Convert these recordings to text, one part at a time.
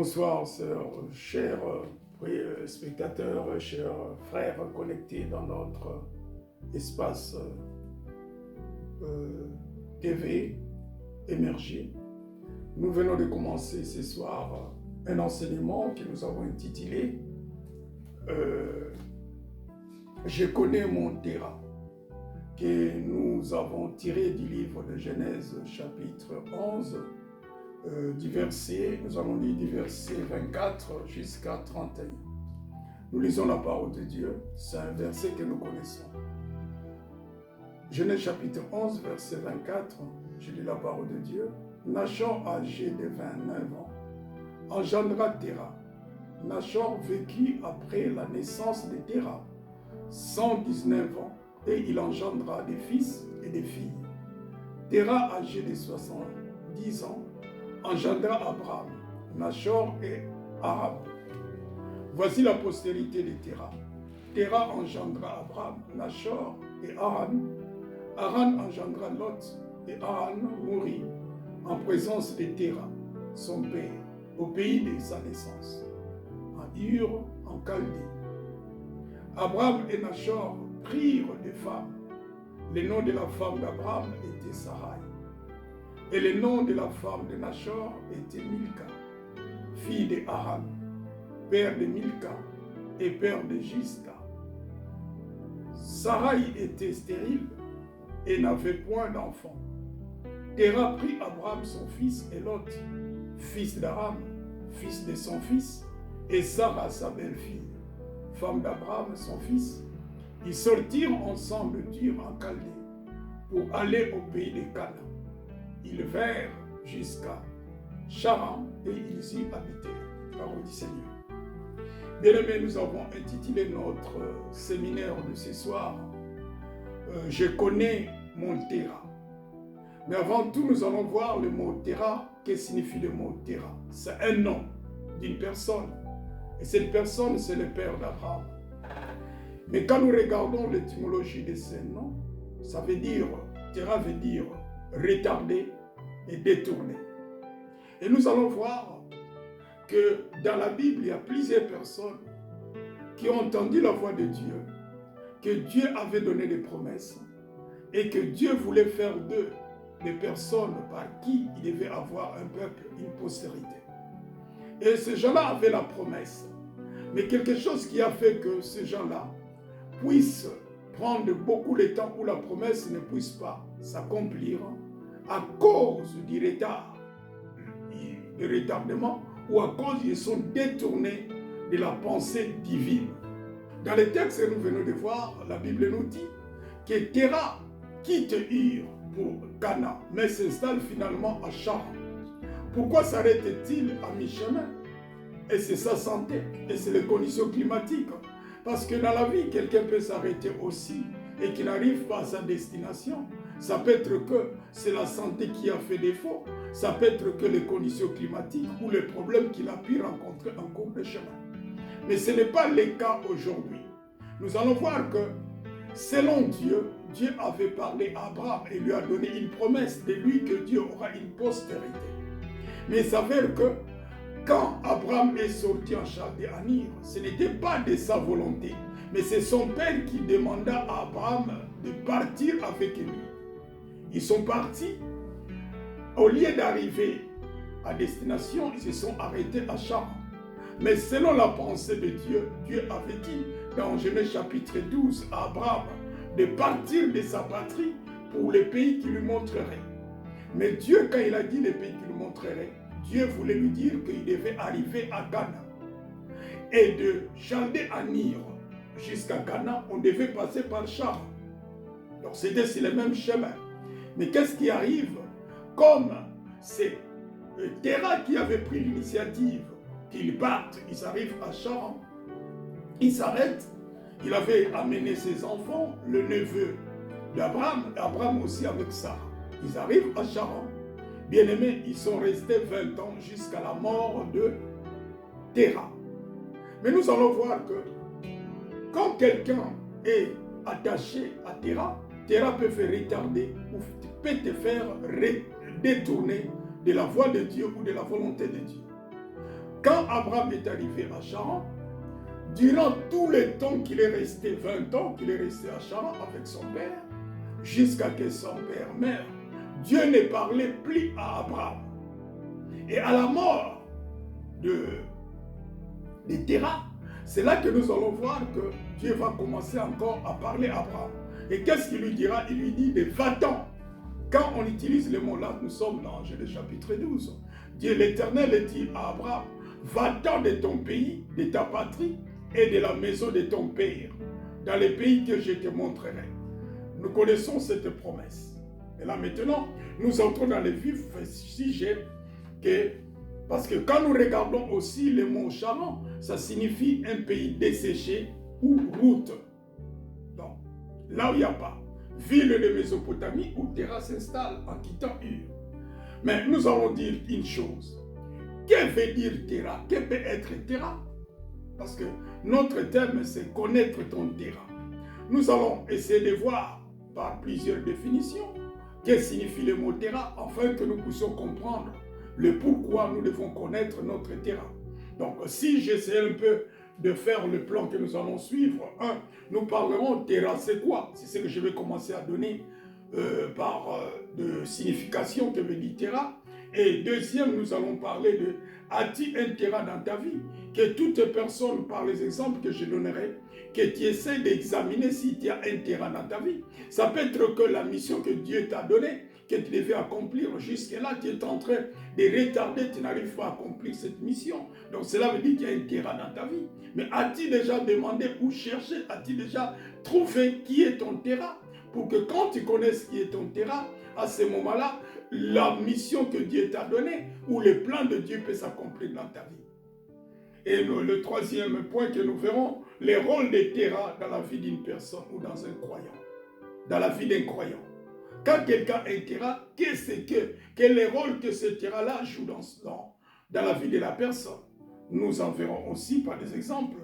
Bonsoir, sœurs, chers spectateurs, chers frères connectés dans notre espace TV émergé. Nous venons de commencer ce soir un enseignement que nous avons intitulé Je connais mon terrain, que nous avons tiré du livre de Genèse chapitre 11, nous allons lire du verset 24 jusqu'à 31. Nous lisons la parole de Dieu, c'est un verset que nous connaissons. Genèse chapitre 11, verset 24, je lis la parole de Dieu. Nachor, âgé de 29 ans, engendra Téra. Nachor vécut après la naissance de Téra 119 ans, et il engendra des fils et des filles. Téra, âgé de 70 ans, engendra Abraham, Nachor et Haran. Voici la postérité de Téra. Téra engendra Abraham, Nachor et Haran. Haran engendra Lot, et Haran mourut en présence de Téra, son père, au pays de sa naissance, en Ur, en Chaldée. Abraham et Nachor prirent des femmes. Le nom de la femme d'Abraham était Sarai. Et le nom de la femme de Nachor était Milka, fille de Haran, père de Milka et père de Gisca. Sarai était stérile et n'avait point d'enfant. Téra prit Abraham son fils et Lot, fils d'Aram, fils de son fils, et Sarah sa belle-fille, femme d'Abraham son fils. Ils sortirent ensemble d'Ur en Chaldée pour aller au pays de Canaan. Ils vinrent jusqu'à Charan et ils y habitèrent. Parole du Seigneur. Bien-aimés, nous avons intitulé notre séminaire de ce soir Je connais mon terrain. Mais avant tout, nous allons voir le mot terrain. Qu'est-ce que signifie le mot terrain? C'est un nom d'une personne. Et cette personne, c'est le père d'Abraham. Mais quand nous regardons l'étymologie de ce nom, ça veut dire, terrain veut dire retardé et détourné. Et nous allons voir que dans la Bible, il y a plusieurs personnes qui ont entendu la voix de Dieu, que Dieu avait donné des promesses et que Dieu voulait faire d'eux des personnes par qui il devait avoir un peuple, une postérité. Et ces gens-là avaient la promesse. Mais quelque chose qui a fait que ces gens-là puissent prendre beaucoup de temps où la promesse ne puisse pas s'accomplir à cause du retardement ou à cause qu'ils sont détournés de la pensée divine. Dans les textes que nous venons de voir, la Bible nous dit que Téra quitte Ur pour Canaan, mais s'installe finalement à Charan. Pourquoi s'arrête-t-il à mi-chemin? Et c'est sa santé, et c'est les conditions climatiques. Parce que dans la vie, quelqu'un peut s'arrêter aussi et qu'il n'arrive pas à sa destination. Ça peut être que c'est la santé qui a fait défaut. Ça peut être que les conditions climatiques ou les problèmes qu'il a pu rencontrer en cours de chemin. Mais ce n'est pas le cas aujourd'hui. Nous allons voir que selon Dieu, Dieu avait parlé à Abraham et lui a donné une promesse de lui que Dieu aura une postérité. Mais il s'avère que quand Abraham est sorti en Chaldée en Ur, ce n'était pas de sa volonté, mais c'est son père qui demanda à Abraham de partir avec lui. Ils sont partis. Au lieu d'arriver à destination, ils se sont arrêtés à Charan. Mais selon la pensée de Dieu, Dieu avait dit dans Genèse chapitre 12 à Abraham de partir de sa patrie pour le pays qu'il lui montrerait. Mais Dieu, quand il a dit le pays qu'il lui montrerait, Dieu voulait lui dire qu'il devait arriver à Canaan. Et de Chaldée en Ur jusqu'à Canaan, on devait passer par Charan. Donc c'était sur le même chemin. Mais qu'est-ce qui arrive? Comme c'est Téra qui avait pris l'initiative qu'ils partent, ils arrivent à Charan, ils s'arrêtent. Il avait amené ses enfants, le neveu d'Abraham, Abraham aussi avec Sarah. Ils arrivent à Charan. Bien-aimés, ils sont restés 20 ans jusqu'à la mort de Téra. Mais nous allons voir que quand quelqu'un est attaché à Téra, Téra peut faire retarder ou peut te faire détourner de la voie de Dieu ou de la volonté de Dieu. quand Abraham est arrivé à Charan, durant tout le temps qu'il est resté, 20 ans qu'il est resté à Charan avec son père, jusqu'à ce que son père meure, Dieu ne parlait plus à Abraham. Et à la mort de Terah, c'est là que nous allons voir que Dieu va commencer encore à parler à Abraham. Et qu'est-ce qu'il lui dira? Il lui dit de va-t'en. Quand on utilise le mot là, nous sommes dans Genèse chapitre 12. Dieu l'Éternel dit à Abraham, va-t'en de ton pays, de ta patrie et de la maison de ton père, dans les pays que je te montrerai. Nous connaissons cette promesse. Et là maintenant, nous entrons dans le vif sujet parce que quand nous regardons aussi le mot Charan, ça signifie un pays desséché ou route. Donc, là où il n'y a pas. Ville de Mésopotamie où Terah s'installe en quittant Ur. Mais nous allons dire une chose. Que veut dire Terah? Que peut être Terah? Parce que notre thème, c'est connaître ton Terah. Nous allons essayer de voir par plusieurs définitions que signifie le mot Terah, afin que nous puissions comprendre le pourquoi nous devons connaître notre Terah. Donc, si j'essaie un peu de faire le plan que nous allons suivre, nous parlerons Terah, c'est quoi? C'est ce que je vais commencer à donner par de signification que veut dire Terah. Et deuxième, nous allons parler de as-tu un Terah dans ta vie? Que toute personne, par les exemples que je donnerai, que tu essaies d'examiner si tu as un Terah dans ta vie. Ça peut être que la mission que Dieu t'a donnée, que tu devais accomplir jusque-là, tu es en train de retarder, tu n'arrives pas à accomplir cette mission. Donc cela veut dire qu'il y a un Terah dans ta vie. Mais as-tu déjà demandé ou cherché, as-tu déjà trouvé qui est ton Terah? Pour que quand tu connaisses qui est ton Terah, à ce moment-là, la mission que Dieu t'a donnée ou le plan de Dieu peut s'accomplir dans ta vie. Et le troisième point que nous verrons, les rôles des Terah dans la vie d'une personne ou dans un croyant. Dans la vie d'un croyant. Quand quelqu'un a un Terah, qu'est-ce que quel est le rôle que ce Terah-là joue dans la vie de la personne? Nous en verrons aussi par des exemples.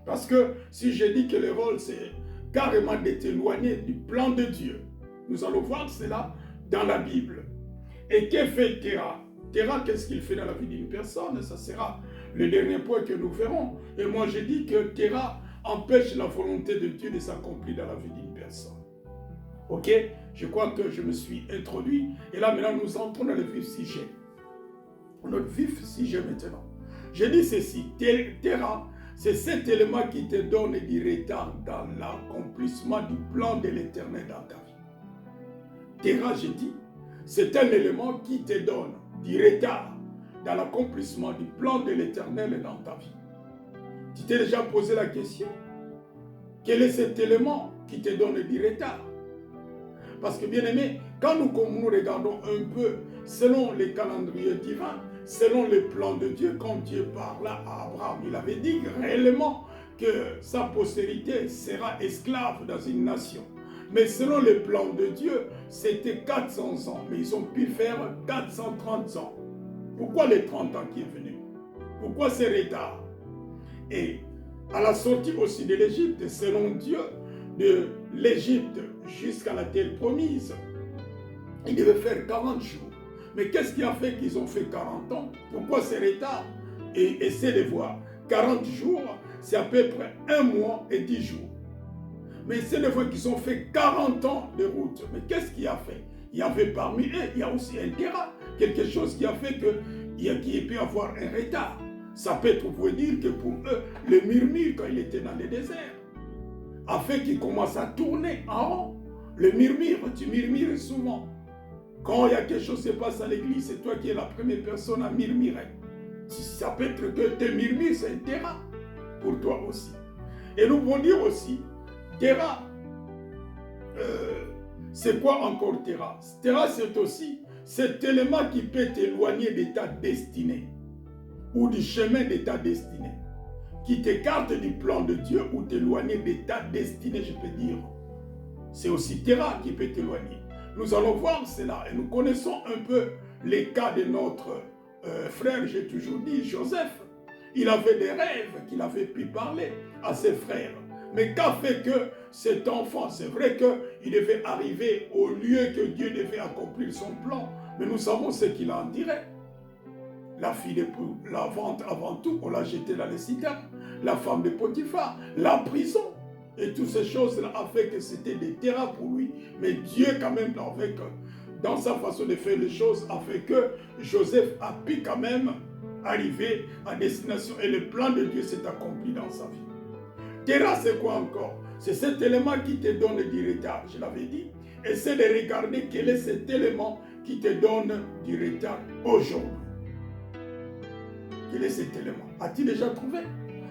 Parce que si je dis que le rôle, c'est carrément d'être éloigné du plan de Dieu, nous allons voir cela dans la Bible. Et que fait Terah? Terah, qu'est-ce qu'il fait dans la vie d'une personne? Ça sera le dernier point que nous verrons. Et moi, je dis que Terah empêche la volonté de Dieu de s'accomplir dans la vie d'une personne. Ok? Je crois que je me suis introduit. Et là, maintenant, nous entrons dans le vif sujet. Notre vif sujet maintenant. Je dis ceci. Terah, c'est cet élément qui te donne du retard dans l'accomplissement du plan de l'Éternel dans ta vie. Terah, je dis, c'est un élément qui te donne du retard dans l'accomplissement du plan de l'Éternel dans ta vie. Tu t'es déjà posé la question? Quel est cet élément qui te donne du retard? Parce que bien aimé, quand nous regardons un peu selon les calendriers divins, selon le plan de Dieu, quand Dieu parla à Abraham, il avait dit réellement que sa postérité sera esclave dans une nation. Mais selon le plan de Dieu, c'était 400 ans. Mais ils ont pu faire 430 ans. Pourquoi les 30 ans qui est venu? Pourquoi ce retard? Et à la sortie aussi de l'Égypte, selon Dieu, de l'Égypte jusqu'à la terre promise, ils devaient faire 40 jours. Mais qu'est-ce qui a fait qu'ils ont fait 40 ans? Pourquoi ce retard? Et essayez de voir. 40 jours, c'est à peu près 1 mois et 10 jours. Mais c'est de voir qu'ils ont fait 40 ans de route. Mais qu'est-ce qui a fait? Il y avait parmi eux, il y a aussi un Terah. Quelque chose qui a fait qu'il peut y avoir un retard. Ça peut vous dire que pour eux, le murmure, quand il était dans le désert, a fait qu'il commence à tourner en rond. Le murmure, tu murmures souvent. Quand il y a quelque chose qui se passe à l'église, c'est toi qui es la première personne à murmurer. Ça peut être que tes murmures, c'est un Terah pour toi aussi. Et nous pouvons dire aussi, Terah, c'est quoi encore Terah? Terah, c'est aussi cet élément qui peut t'éloigner de ta destinée ou du chemin de ta destinée, qui t'écarte du plan de Dieu ou t'éloigner de ta destinée, je peux dire. C'est aussi Terah qui peut t'éloigner. Nous allons voir cela et nous connaissons un peu les cas de notre frère, j'ai toujours dit, Joseph. Il avait des rêves qu'il avait pu parler à ses frères. Mais qu'a fait que cet enfant? C'est vrai qu'il devait arriver au lieu que Dieu devait accomplir son plan, mais nous savons ce qu'il en dirait. La fille de la vente avant tout, on l'a jetée dans les citernes. La femme de Potiphar, la prison. Et toutes ces choses-là ont fait que c'était des terrains pour lui. Mais Dieu quand même, avec, dans sa façon de faire les choses, a fait que Joseph a pu quand même arriver à destination. Et le plan de Dieu s'est accompli dans sa vie. Terrain, c'est quoi encore? C'est cet élément qui te donne du retard, je l'avais dit. Essaie de regarder quel est cet élément qui te donne du retard aujourd'hui. Quel est cet élément? As-tu déjà trouvé?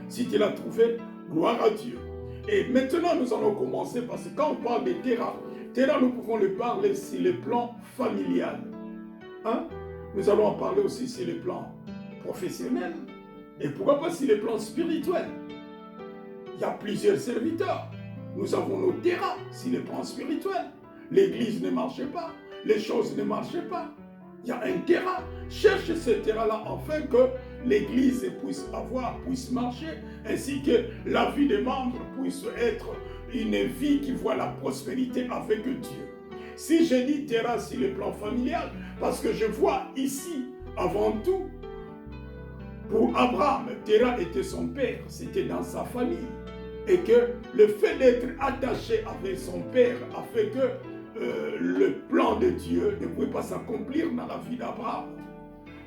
Si tu l'as trouvé, gloire à Dieu. Et maintenant, nous allons commencer parce que quand on parle de terrain, nous pouvons le parler sur le plan familial. Hein? Nous allons en parler aussi sur le plan professionnel. Et pourquoi pas sur le plan spirituel? Il y a plusieurs serviteurs. Nous avons nos terrains sur le plan spirituel. L'église ne marchait pas. Les choses ne marchaient pas. Il y a un terrain. Cherche ce terrain-là afin que l'église puisse marcher, ainsi que la vie des membres puisse être une vie qui voit la prospérité avec Dieu. Si je dis terrain sur le plan familial, parce que je vois ici, avant tout, pour Abraham, Terah était son père, c'était dans sa famille. Et que le fait d'être attaché avec son père a fait que le plan de Dieu ne pouvait pas s'accomplir dans la vie d'Abraham.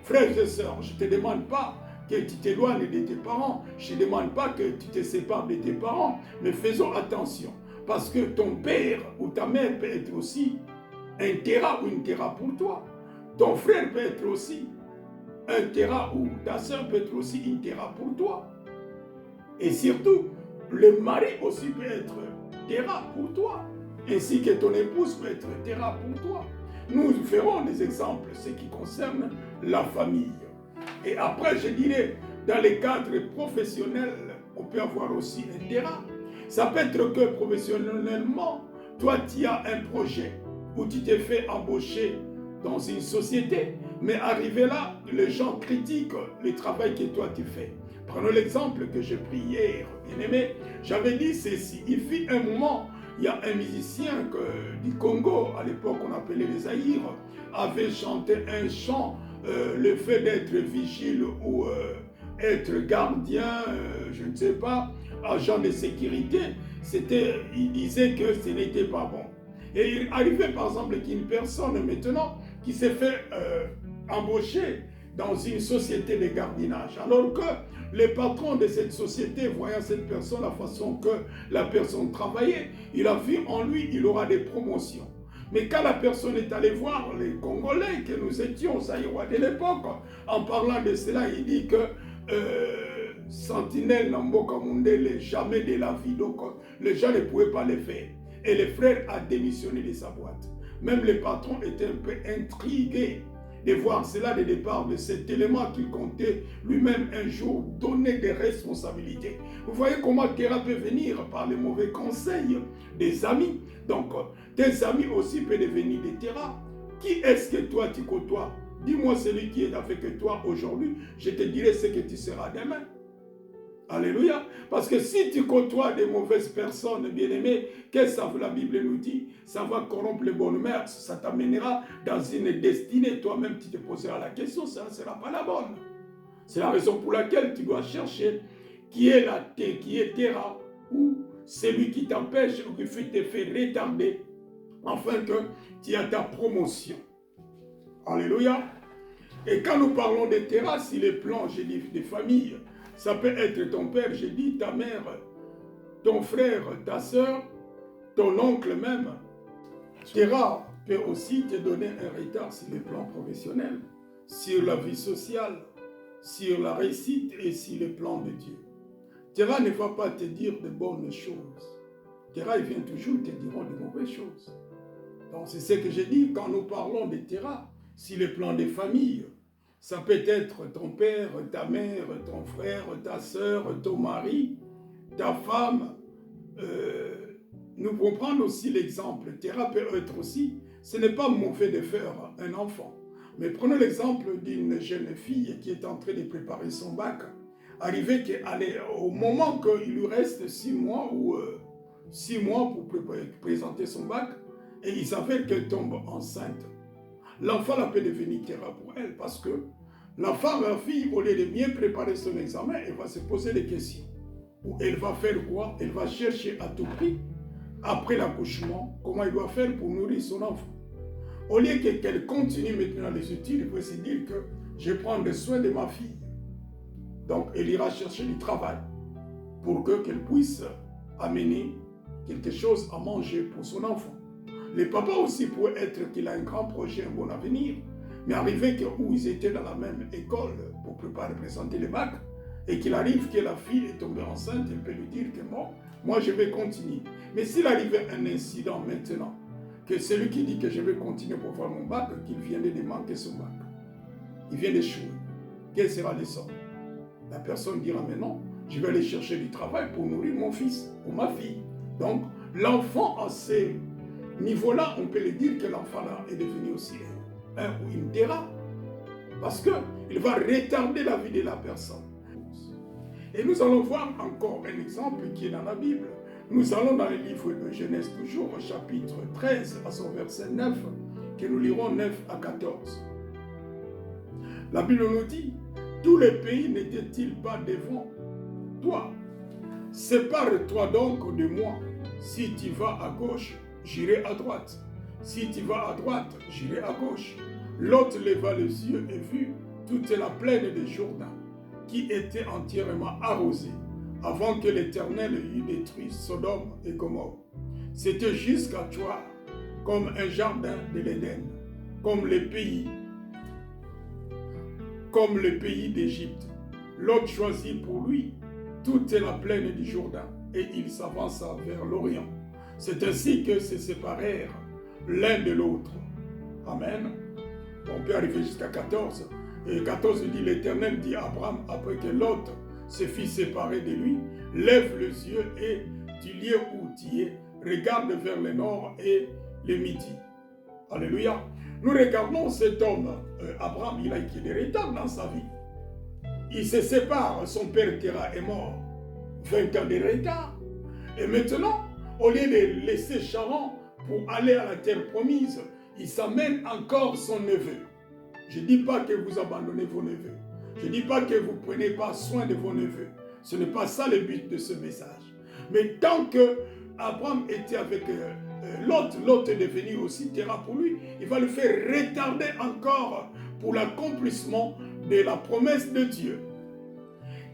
Frères et sœurs, je ne te demande pas que tu t'éloignes de tes parents, je ne te demande pas que tu te sépares de tes parents, mais faisons attention. Parce que ton père ou ta mère peut être aussi un terrain ou une terrain pour toi. Ton frère peut être aussi un terrain ou ta soeur peut être aussi une terrain pour toi. Et surtout, le mari aussi peut être terrain pour toi, ainsi que ton épouse peut être terrain pour toi. Nous ferons des exemples, ce qui concerne la famille. Et après, je dirais, dans les cadres professionnels, on peut avoir aussi un terrain. Ça peut être que professionnellement, toi, tu as un projet où tu t'es fait embaucher dans une société, mais arrivé là, les gens critiquent le travail que toi tu fais. Prenons l'exemple que j'ai pris hier, bien-aimé. J'avais dit ceci. Il fut un moment, il y a un musicien du Congo, à l'époque on appelait les Zaïre, avait chanté un chant, le fait d'être vigile ou être gardien, je ne sais pas, agent de sécurité, il disait que ce n'était pas bon. Et il arrivait par exemple qu'une personne maintenant qui s'est fait embaucher dans une société de gardiennage, alors que le patron de cette société, voyant cette personne, la façon que la personne travaillait, il a vu en lui, il aura des promotions. Mais quand la personne est allée voir les Congolais que nous étions, Zaïrois de l'époque, en parlant de cela, il dit que Sentinelle Namboka Mundele, jamais de la vie, donc les gens ne pouvaient pas le faire. Et le frère a démissionné de sa boîte. Même le patron était un peu intrigué de voir cela de départ, de cet élément qu'il comptait lui-même un jour donner des responsabilités. Vous voyez comment terrain peut venir par les mauvais conseils des amis. Donc, tes amis aussi peuvent devenir des terrains. Qui est-ce que toi tu côtoies? Dis-moi celui qui est avec toi aujourd'hui, je te dirai ce que tu seras demain. Alléluia. Parce que si tu côtoies des mauvaises personnes, bien-aimées, qu'est-ce que la Bible nous dit? Ça va corrompre les bonnes mœurs, ça t'amènera dans une destinée. Toi-même, tu te poseras la question, ça ne sera pas la bonne. C'est la raison pour laquelle tu dois chercher qui est terrain ou celui qui t'empêche ou qui te fait retarder afin que tu aies ta promotion. Alléluia. Et quand nous parlons de terrain, si les plans, j'ai dit, des familles, ça peut être ton père, j'ai dit, ta mère, ton frère, ta soeur, ton oncle même. Terrain peut aussi te donner un retard sur les plans professionnels, sur la vie sociale, sur la réussite et sur les plans de Dieu. Terrain ne va pas te dire de bonnes choses. Terrain, il vient toujours te dire de mauvaises choses. Donc c'est ce que j'ai dit quand nous parlons de terrain, sur les plans des familles. Ça peut être ton père, ta mère, ton frère, ta soeur, ton mari, ta femme. Nous pouvons prendre aussi l'exemple. Terrain peut être aussi, ce n'est pas mauvais de faire un enfant. Mais prenons l'exemple d'une jeune fille qui est en train de préparer son bac. Arrivé au moment qu'il lui reste 6 mois ou 6 mois pour présenter son bac, et il s'avère qu'elle tombe enceinte. L'enfant peut devenir terrain pour elle parce que la femme, la fille, au lieu de bien préparer son examen, elle va se poser des questions. Ou elle va faire quoi? Elle va chercher à tout prix, après l'accouchement, comment elle doit faire pour nourrir son enfant. Au lieu qu'elle continue maintenant les études, elle peut se dire que je vais prendre soin de ma fille. Donc elle ira chercher du travail pour qu'elle puisse amener quelque chose à manger pour son enfant. Les papas aussi pourraient être qu'il a un grand projet, un bon avenir, mais arrivé où ils étaient dans la même école pour présenter les bacs, et qu'il arrive que la fille est tombée enceinte, elle peut lui dire que bon, moi je vais continuer. Mais s'il arrivait un incident maintenant, que celui qui dit que je vais continuer pour faire mon bac, qu'il viendrait de manquer son bac, il vient d'échouer, quel sera le sort? La personne dira, mais non, je vais aller chercher du travail pour nourrir mon fils ou ma fille. Donc, l'enfant à ce niveau-là, on peut le dire que l'enfant là est devenu aussi un ou une terra. Parce qu'il va retarder la vie de la personne. Et nous allons voir encore un exemple qui est dans la Bible. Nous allons dans le livre de Genèse toujours, au chapitre 13, à son verset 9, que nous lirons 9 à 14. La Bible nous dit, tous les pays n'étaient-ils pas devant toi? Sépare-toi donc de moi. Si tu vas à gauche, j'irai à droite. Si tu vas à droite, j'irai à gauche. Lot leva les yeux et vit toute la plaine de Jourdain, qui était entièrement arrosée, avant que l'Éternel eût détruit Sodome et Gomorrhe. C'était jusqu'à toi, comme un jardin de l'Éden, comme le pays d'Égypte. Lot choisit pour lui toute la plaine du Jourdain, et il s'avança vers l'Orient. C'est ainsi que se séparèrent l'un de l'autre. Amen. On peut arriver jusqu'à 14. Et 14 dit, l'Éternel dit à Abraham, après que Lot se fit séparer de lui, lève les yeux et du lieu où tu es, regarde vers le nord et le midi. Alléluia. Nous regardons cet homme, Abraham, il a eu des retards dans sa vie. Il se sépare, son père Terah est mort, 20 ans de retard. Et maintenant, au lieu de laisser Charan pour aller à la terre promise, il s'amène encore son neveu. Je ne dis pas que vous abandonnez vos neveux. Je ne dis pas que vous ne prenez pas soin de vos neveux. Ce n'est pas ça le but de ce message. Mais tant que Abraham était avec Lot, Lot est devenu aussi terrain pour lui, il va le faire retarder encore pour l'accomplissement de la promesse de Dieu.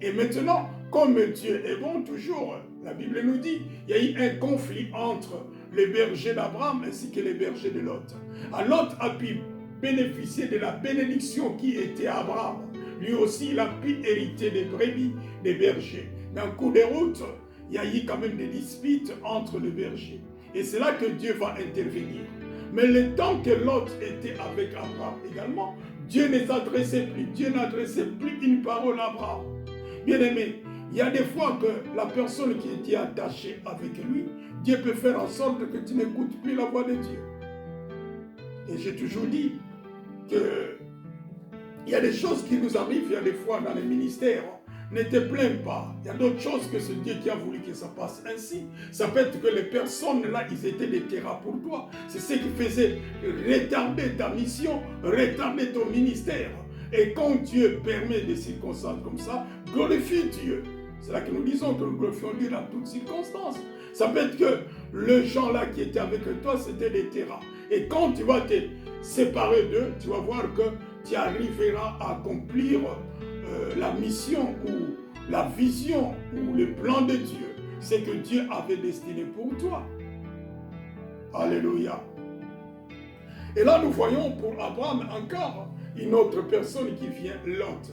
Et maintenant, comme Dieu est bon toujours, la Bible nous dit, il y a eu un conflit entre les bergers d'Abraham ainsi que les bergers de Lot. Alors Lot a pu bénéficier de la bénédiction qui était à Abraham. Lui aussi, il a pu hériter des brebis, des bergers. Mais en cours de route, il y a eu quand même des disputes entre les bergers. Et c'est là que Dieu va intervenir. Mais le temps que Lot était avec Abraham également, Dieu ne s'adressait plus. Dieu n'adressait plus une parole à Abraham. Bien aimé, il y a des fois que la personne qui était attachée avec lui, Dieu peut faire en sorte que tu n'écoutes plus la voix de Dieu. Et j'ai toujours dit que il y a des choses qui nous arrivent, il y a des fois dans les ministères, ne te plains pas. Il y a d'autres choses que c'est Dieu qui a voulu que ça passe ainsi. Ça peut être que les personnes là, ils étaient des terrains pour toi. C'est ce qui faisait retarder ta mission, retarder ton ministère. Et quand Dieu permet des circonstances comme ça, glorifie Dieu. C'est là que nous disons que nous glorifions Dieu dans toutes circonstances. Ça peut être que les gens là qui étaient avec toi, c'était des terrains. Et quand tu vas te séparer d'eux, tu vas voir que tu arriveras à accomplir la mission ou la vision ou le plan de Dieu. C'est que Dieu avait destiné pour toi. Alléluia. Et là, nous voyons pour Abraham encore une autre personne qui vient, Lot.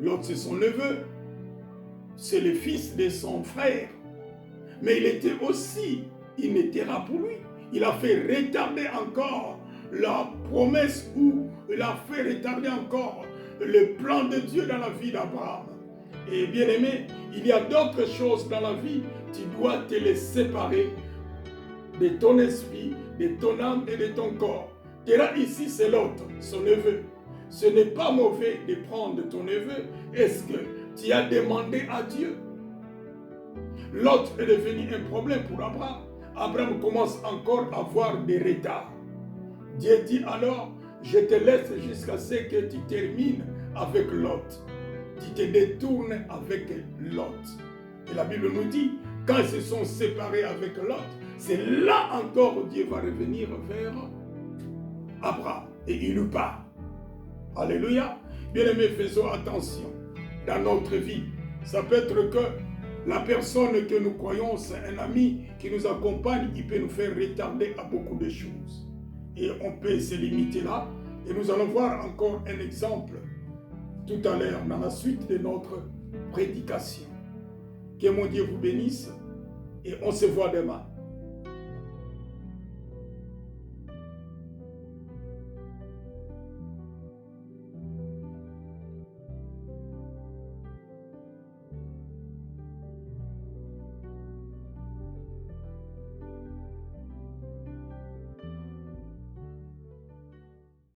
Lot, c'est son neveu. C'est le fils de son frère. Mais il était aussi une terra pour lui. Il a fait retarder encore la promesse ou il a fait retarder encore le plan de Dieu dans la vie d'Abraham. Et bien aimé, il y a d'autres choses dans la vie, tu dois te les séparer de ton esprit, de ton âme et de ton corps. Terah ici, c'est l'autre, son neveu. Ce n'est pas mauvais de prendre ton neveu. Est-ce que tu as demandé à Dieu? L'autre est devenu un problème pour Abraham. Abraham commence encore à avoir des retards. Dieu dit alors, je te laisse jusqu'à ce que tu termines avec Lot. Tu te détournes avec Lot. Et la Bible nous dit, quand ils se sont séparés avec Lot, c'est là encore Dieu va revenir vers Abraham. Et il nous parle. Alléluia. Bien-aimés, faisons attention. Dans notre vie, ça peut être que la personne que nous croyons, c'est un ami qui nous accompagne, il peut nous faire retarder à beaucoup de choses. Et on peut se limiter là. Et nous allons voir encore un exemple tout à l'heure dans la suite de notre prédication. Que mon Dieu vous bénisse et on se voit demain.